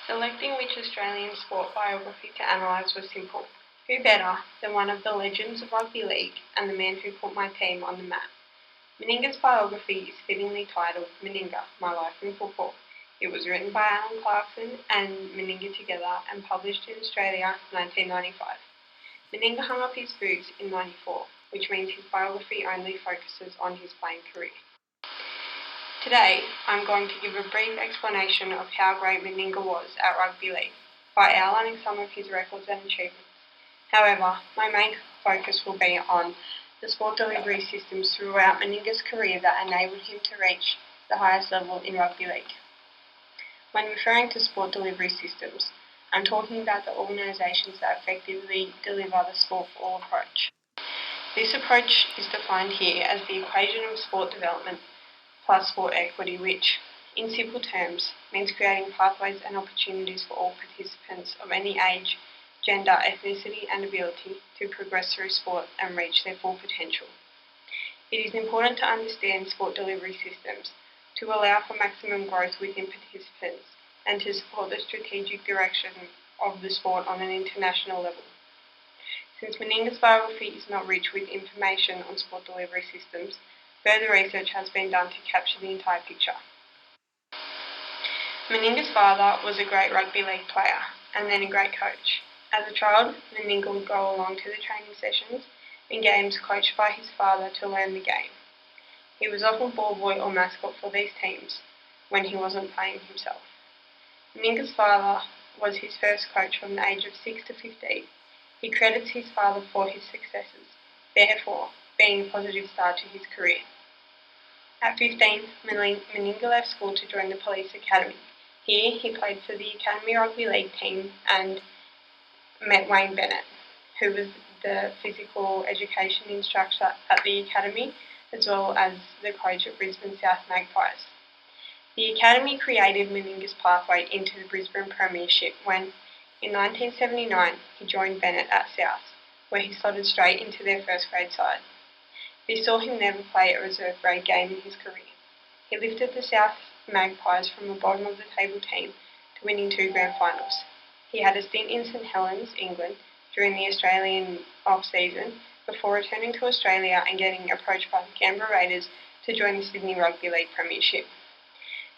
Selecting which Australian sport biography to analyse was simple. Who better than one of the legends of rugby league and the man who put my team on the map? Meninga's biography is fittingly titled Meninga, My Life in Football. It was written by Alan Clarkson and Meninga together and published in Australia in 1995. Meninga hung up his boots in 94, which means his biography only focuses on his playing career. Today, I'm going to give a brief explanation of how great Meninga was at rugby league by outlining some of his records and achievements. However, my main focus will be on the sport delivery systems throughout Meninga's career that enabled him to reach the highest level in rugby league. When referring to sport delivery systems, I'm talking about the organisations that effectively deliver the sport for all approach. This approach is defined here as the equation of sport development plus sport equity, which, in simple terms, means creating pathways and opportunities for all participants of any age, gender, ethnicity and ability to progress through sport and reach their full potential. It is important to understand sport delivery systems to allow for maximum growth within participants and to support the strategic direction of the sport on an international level. Since Meninga's biography is not rich with information on sport delivery systems, further research has been done to capture the entire picture. Meninga's father was a great rugby league player and then a great coach. As a child, Meninga would go along to the training sessions and games coached by his father to learn the game. He was often ball boy or mascot for these teams when he wasn't playing himself. Meninga's father was his first coach from the age of 6 to 15. He credits his father for his successes, therefore being a positive start to his career. At 15, Meninga left school to join the police academy. Here, he played for the Academy Rugby League team and met Wayne Bennett, who was the physical education instructor at the academy, as well as the coach at Brisbane South Magpies. The academy created Meninga's pathway into the Brisbane Premiership when, in 1979, he joined Bennett at South, where he slotted straight into their first grade side. This saw him never play a reserve grade game in his career. He lifted the South Magpies from the bottom of the table team to winning 2 grand finals. He had a stint in St Helens, England, during the Australian off-season before returning to Australia and getting approached by the Canberra Raiders to join the Sydney Rugby League Premiership.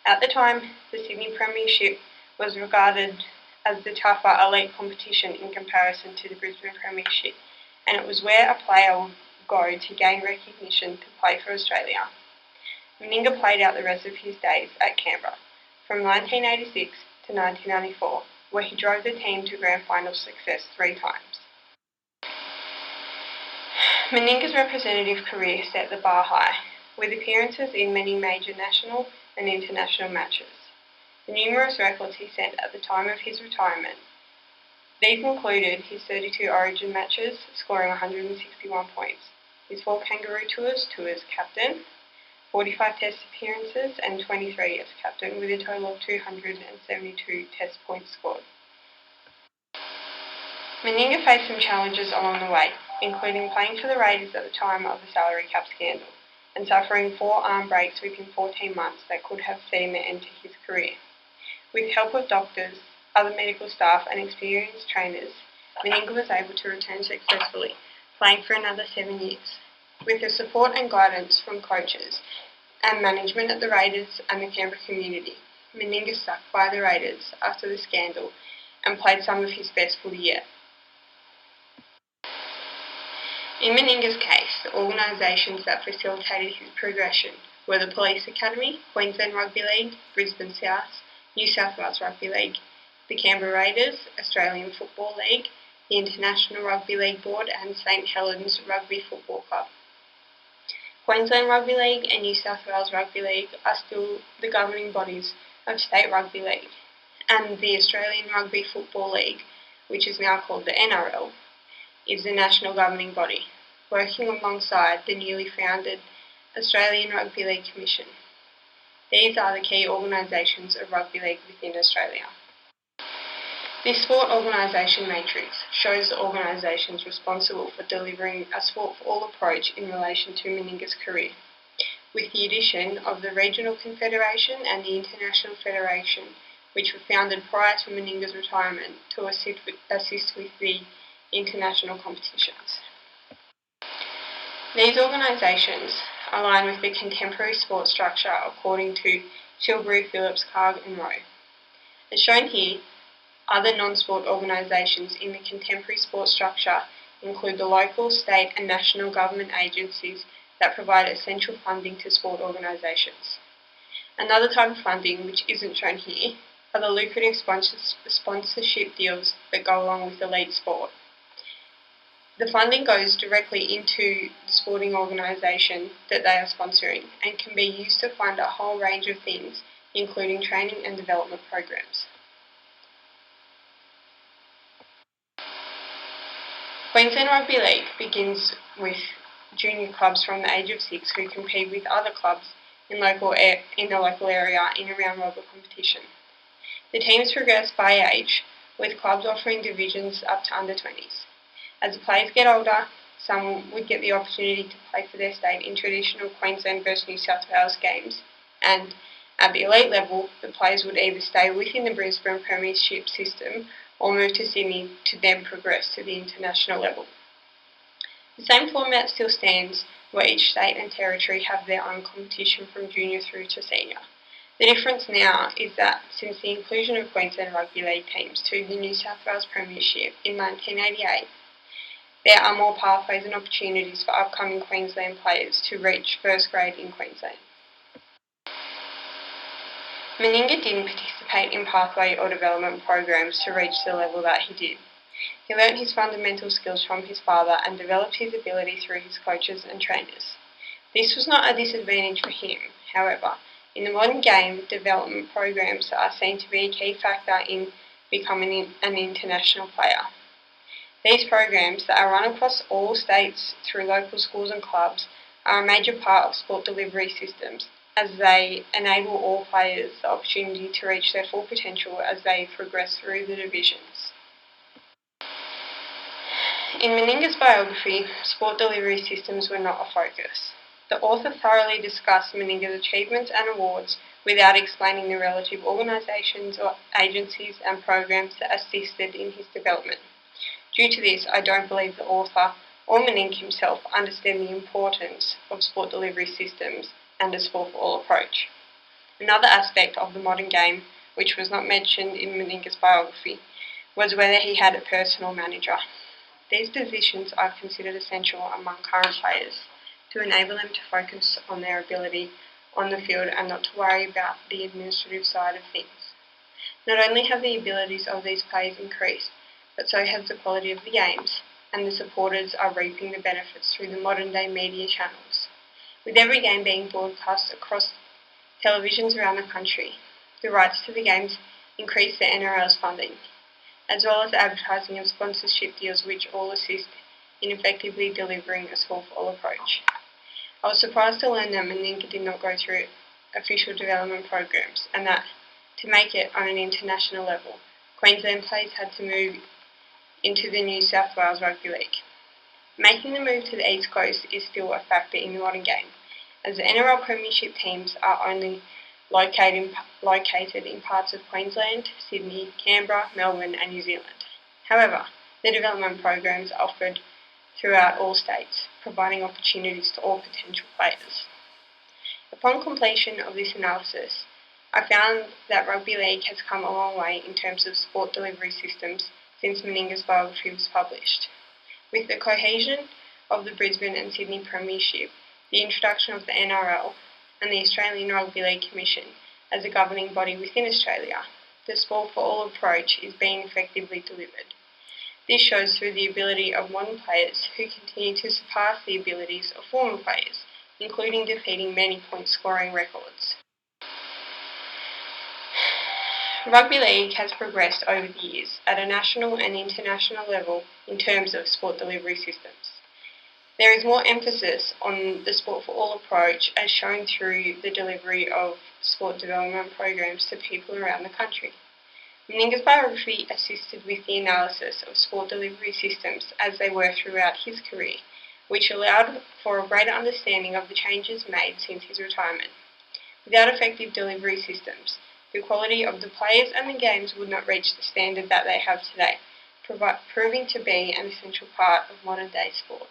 At the time, the Sydney Premiership was regarded as the tougher elite competition in comparison to the Brisbane Premiership, and it was where a player would go to gain recognition to play for Australia. Meninga played out the rest of his days at Canberra, from 1986 to 1994, where he drove the team to grand final success 3 times. Meninga's representative career set the bar high, with appearances in many major national and international matches. The numerous records he set at the time of his retirement. These included his 32 Origin matches, scoring 161 points, his 4 Kangaroo Tours as captain, 45 Test appearances and 23 as captain, with a total of 272 Test points scored. Meninga faced some challenges along the way, including playing for the Raiders at the time of the salary cap scandal, and suffering 4 arm breaks within 14 months that could have seen the end to his career. With help of doctors, other medical staff and experienced trainers, Meninga was able to return successfully, playing for another 7 years. With the support and guidance from coaches and management at the Raiders and the Canberra community, Meninga stuck by the Raiders after the scandal and played some of his best footy yet. In Meninga's case, the organisations that facilitated his progression were the Police Academy, Queensland Rugby League, Brisbane South, New South Wales Rugby League, the Canberra Raiders, Australian Football League, the International Rugby League Board and St Helens Rugby Football Club. Queensland Rugby League and New South Wales Rugby League are still the governing bodies of State Rugby League, and the Australian Rugby Football League, which is now called the NRL, is the national governing body, working alongside the newly founded Australian Rugby League Commission. These are the key organisations of rugby league within Australia. This sport organisation matrix shows the organisations responsible for delivering a sport for all approach in relation to Meninga's career, with the addition of the Regional Confederation and the International Federation which were founded prior to Meninga's retirement to assist with the international competitions. These organisations align with the contemporary sports structure according to Tilbury, Phillips, Carg and Rowe. As shown here, other non-sport organisations in the contemporary sports structure include the local, state and national government agencies that provide essential funding to sport organisations. Another type of funding, which isn't shown here, are the lucrative sponsorship deals that go along with elite sport. The funding goes directly into the sporting organisation that they are sponsoring and can be used to fund a whole range of things, including training and development programs. Queensland Rugby League begins with junior clubs from the age of 6 who compete with other clubs in the local area in a round-robin competition. The teams progress by age, with clubs offering divisions up to under 20s. As the players get older, some would get the opportunity to play for their state in traditional Queensland versus New South Wales games, and at the elite level, the players would either stay within the Brisbane Premiership system or move to Sydney to then progress to the international level. The same format still stands, where each state and territory have their own competition from junior through to senior. The difference now is that since the inclusion of Queensland Rugby League teams to the New South Wales Premiership in 1988, there are more pathways and opportunities for upcoming Queensland players to reach first grade in Queensland. Meninga didn't participate in pathway or development programs to reach the level that he did. He learnt his fundamental skills from his father and developed his ability through his coaches and trainers. This was not a disadvantage for him, however. In the modern game, development programs are seen to be a key factor in becoming an international player. These programs, that are run across all states through local schools and clubs, are a major part of sport delivery systems, as they enable all players the opportunity to reach their full potential as they progress through the divisions. In Meninga's biography, sport delivery systems were not a focus. The author thoroughly discussed Meninga's achievements and awards without explaining the relative organisations or agencies and programs that assisted in his development. Due to this, I don't believe the author or Meninga himself understand the importance of sport delivery systems and a sport for all approach. Another aspect of the modern game, which was not mentioned in Meninga's biography, was whether he had a personal manager. These positions are considered essential among current players to enable them to focus on their ability on the field and not to worry about the administrative side of things. Not only have the abilities of these players increased, but so has the quality of the games, and the supporters are reaping the benefits through the modern-day media channels. With every game being broadcast across televisions around the country, the rights to the games increase the NRL's funding, as well as advertising and sponsorship deals which all assist in effectively delivering a sport-for-all approach. I was surprised to learn that Meninga did not go through official development programs, and that, to make it on an international level, Queensland players had to move into the New South Wales Rugby League. Making the move to the East Coast is still a factor in the modern game, as the NRL Premiership teams are only located in parts of Queensland, Sydney, Canberra, Melbourne and New Zealand. However, the development programs are offered throughout all states, providing opportunities to all potential players. Upon completion of this analysis, I found that rugby league has come a long way in terms of sport delivery systems since Meninga's biography was published. With the cohesion of the Brisbane and Sydney Premiership, the introduction of the NRL and the Australian Rugby League Commission as a governing body within Australia, the sport for all approach is being effectively delivered. This shows through the ability of modern players who continue to surpass the abilities of former players, including defeating many point-scoring records. Rugby league has progressed over the years at a national and international level in terms of sport delivery systems. There is more emphasis on the sport for all approach as shown through the delivery of sport development programs to people around the country. Meninga's biography assisted with the analysis of sport delivery systems as they were throughout his career, which allowed for a greater understanding of the changes made since his retirement. Without effective delivery systems, the quality of the players and the games would not reach the standard that they have today, proving to be an essential part of modern-day sport.